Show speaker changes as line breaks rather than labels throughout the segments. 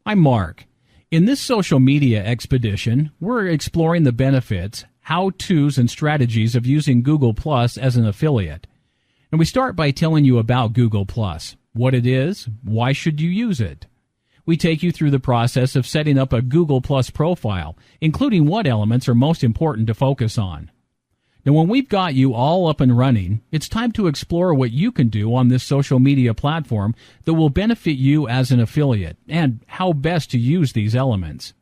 I'm Mark. In this social media expedition, we're exploring the benefits, how-tos, and strategies of using Google Plus as an affiliate. And we start by telling you about Google Plus, what it is, why should you use it. We take you through the process of setting up a Google Plus profile, including what elements are most important to focus on. Now, when we've got you all up and running, it's time to explore what you can do on this social media platform that will benefit you as an affiliate and how best to use these elements.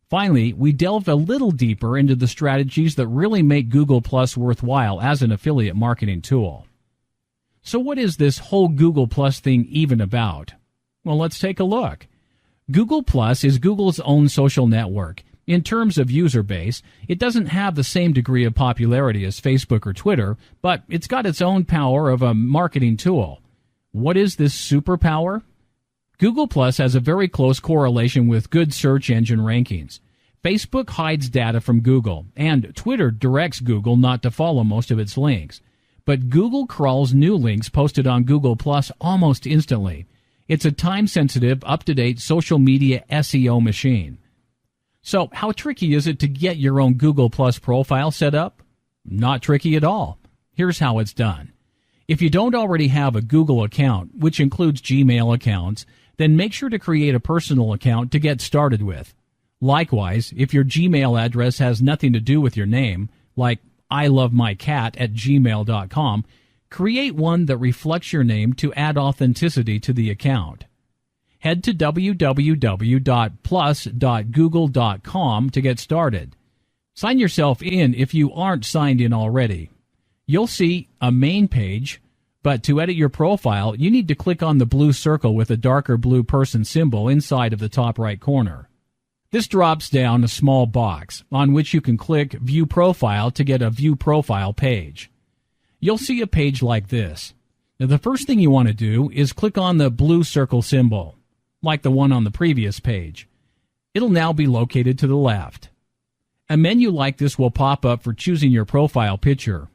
Finally, we delve a little deeper into the strategies that really make Google Plus worthwhile as an affiliate marketing tool. So what is this whole Google Plus thing even about? Well, let's take a look. Google Plus is Google's own social network. In terms of user base, it doesn't have the same degree of popularity as Facebook or Twitter, but it's got its own power of a marketing tool. What is this superpower? Google Plus has a very close correlation with good search engine rankings. Facebook hides data from Google, and Twitter directs Google not to follow most of its links. But Google crawls new links posted on Google Plus almost instantly. It's a time-sensitive, up-to-date social media SEO machine. So how tricky is it to get your own Google Plus profile set up? Not tricky at all. Here's how it's done. If you don't already have a Google account, which includes Gmail accounts, then make sure to create a personal account to get started with. Likewise, if your Gmail address has nothing to do with your name, like ilovemycat@gmail.com, create one that reflects your name to add authenticity to the account. Head to www.plus.google.com to get started. Sign yourself in if you aren't signed in already. You'll see a main page, but to edit your profile, you need to click on the blue circle with a darker blue person symbol inside of the top right corner. This drops down a small box on which you can click View Profile to get a View Profile page. You'll see a page like this. Now, the first thing you want to do is click on the blue circle symbol, like the one on the previous page. It'll now be located to the left. A menu like this will pop up for choosing your profile picture.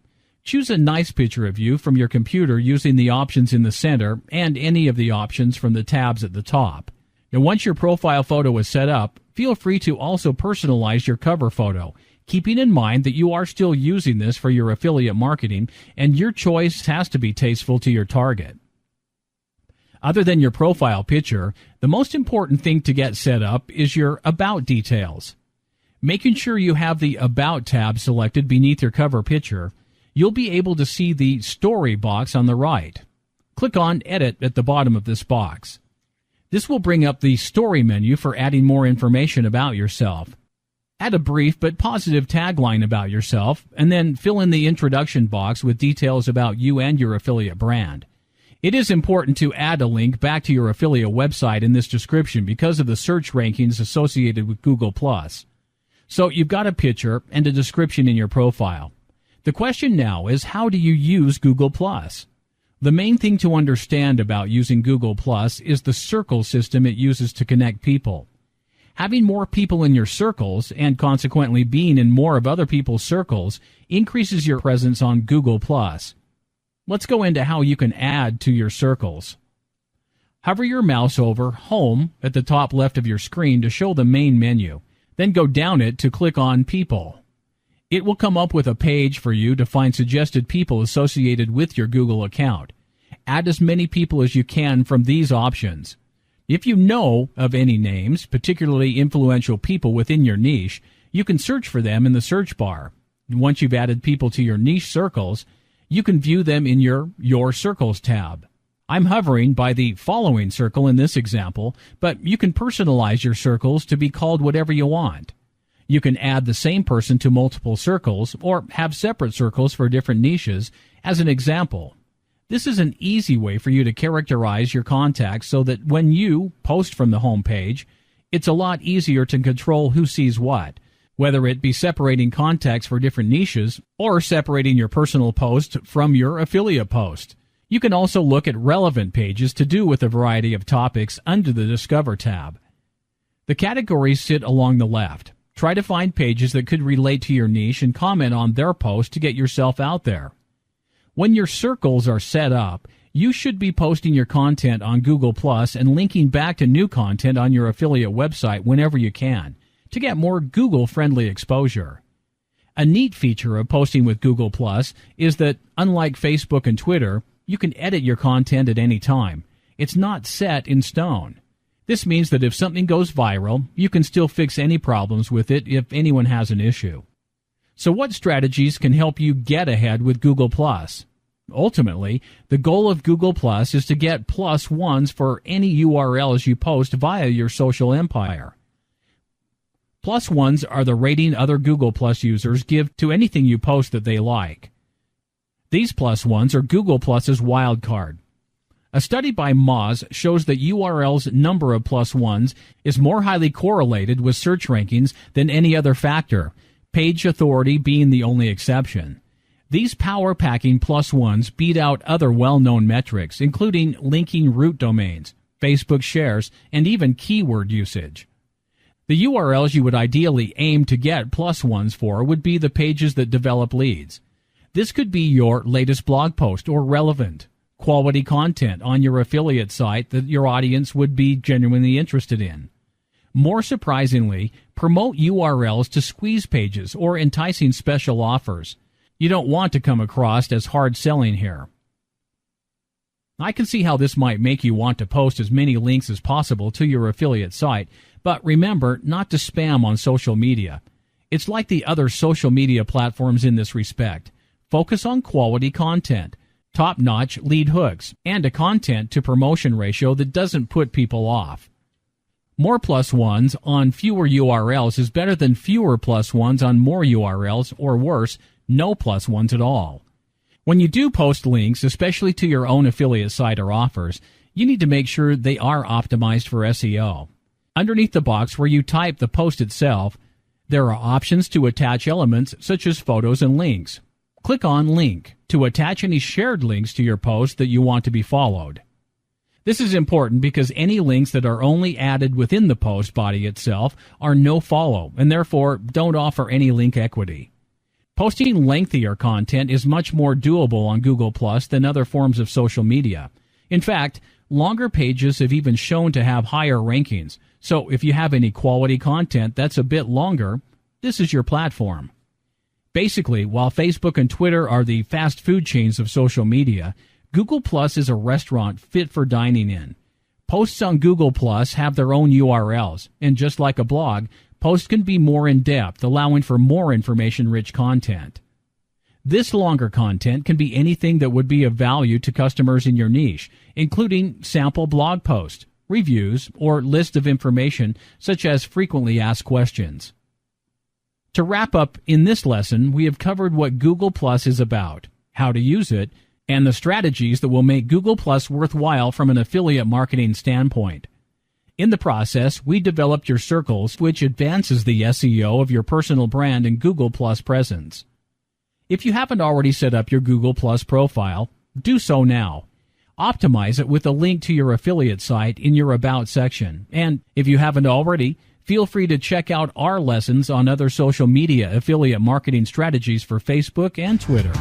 Choose a nice picture of you from your computer using the options in the center and any of the options from the tabs at the top. Now, once your profile photo is set up, feel free to also personalize your cover photo, keeping in mind that you are still using this for your affiliate marketing and your choice has to be tasteful to your target. Other than your profile picture, the most important thing to get set up is your About details. Making sure you have the About tab selected beneath your cover picture, you'll be able to see the Story box on the right. Click on Edit at the bottom of this box. This will bring up the Story menu for adding more information about yourself. Add a brief but positive tagline about yourself, and then fill in the introduction box with details about you and your affiliate brand. It is important to add a link back to your affiliate website in this description because of the search rankings associated with Google+. So you've got a picture and a description in your profile. The question now is, how do you use Google+? The main thing to understand about using Google+ is the circle system it uses to connect people. Having more people in your circles, and consequently being in more of other people's circles, increases your presence on Google+. Let's go into how you can add to your circles. Hover your mouse over Home at the top left of your screen to show the main menu. Then go down it to click on People. It will come up with a page for you to find suggested people associated with your Google account. Add as many people as you can from these options. If you know of any names, particularly influential people within your niche, you can search for them in the search bar. Once you've added people to your niche circles, you can view them in your Circles tab. I'm hovering by the following circle in this example, but you can personalize your circles to be called whatever you want. You can add the same person to multiple circles or have separate circles for different niches as an example. This is an easy way for you to characterize your contacts so that when you post from the home page, it's a lot easier to control who sees what, whether it be separating contacts for different niches or separating your personal post from your affiliate post. You can also look at relevant pages to do with a variety of topics under the Discover tab. The categories sit along the left. Try to find pages that could relate to your niche and comment on their post to get yourself out there. When your circles are set up, You should be posting your content on Google Plus and linking back to new content on your affiliate website whenever you can to get more Google-friendly exposure. A neat feature of posting with Google Plus is that, unlike Facebook and Twitter, you can edit your content at any time. It's not set in stone. This means that if something goes viral, you can still fix any problems with it if anyone has an issue. So what strategies can help you get ahead with Google Plus? Ultimately, the goal of Google Plus is to get plus ones for any URLs you post via your social empire. Plus ones are the rating other Google Plus users give to anything you post that they like. These plus ones are Google Plus's wild card. A study by Moz shows that URL's number of plus ones is more highly correlated with search rankings than any other factor, page authority being the only exception. These power-packing plus ones beat out other well-known metrics, including linking root domains, Facebook shares, and even keyword usage. The URLs you would ideally aim to get plus ones for would be the pages that develop leads. This could be your latest blog post or relevant, quality content on your affiliate site that your audience would be genuinely interested in. More surprisingly, promote URLs to squeeze pages or enticing special offers. You don't want to come across as hard selling here. I can see how this might make you want to post as many links as possible to your affiliate site, but remember not to spam on social media. It's like the other social media platforms in this respect. Focus on quality content, top-notch lead hooks, and a content-to-promotion ratio that doesn't put people off. More plus ones on fewer URLs is better than fewer plus ones on more URLs, or worse, no plus ones at all. When you do post links, especially to your own affiliate site or offers, you need to make sure they are optimized for SEO. Underneath the box where you type the post itself, there are options to attach elements such as photos and links. Click on Link to attach any shared links to your post that you want to be followed. This is important because any links that are only added within the post body itself are no follow and therefore don't offer any link equity. Posting lengthier content is much more doable on Google Plus than other forms of social media. In fact, longer pages have even shown to have higher rankings, so if you have any quality content that's a bit longer, this is your platform. Basically, while Facebook and Twitter are the fast food chains of social media, Google Plus is a restaurant fit for dining in. Posts on Google Plus have their own URLs, and just like a blog, posts can be more in-depth, allowing for more information-rich content. This longer content can be anything that would be of value to customers in your niche, including sample blog posts, reviews, or list of information such as frequently asked questions. To wrap up, in this lesson, we have covered what Google Plus is about, how to use it, and the strategies that will make Google Plus worthwhile from an affiliate marketing standpoint. In the process, we developed your circles, which advances the SEO of your personal brand and Google Plus presence. If you haven't already set up your Google Plus profile, do so now. Optimize it with a link to your affiliate site in your About section. And if you haven't already, feel free to check out our lessons on other social media affiliate marketing strategies for Facebook and Twitter.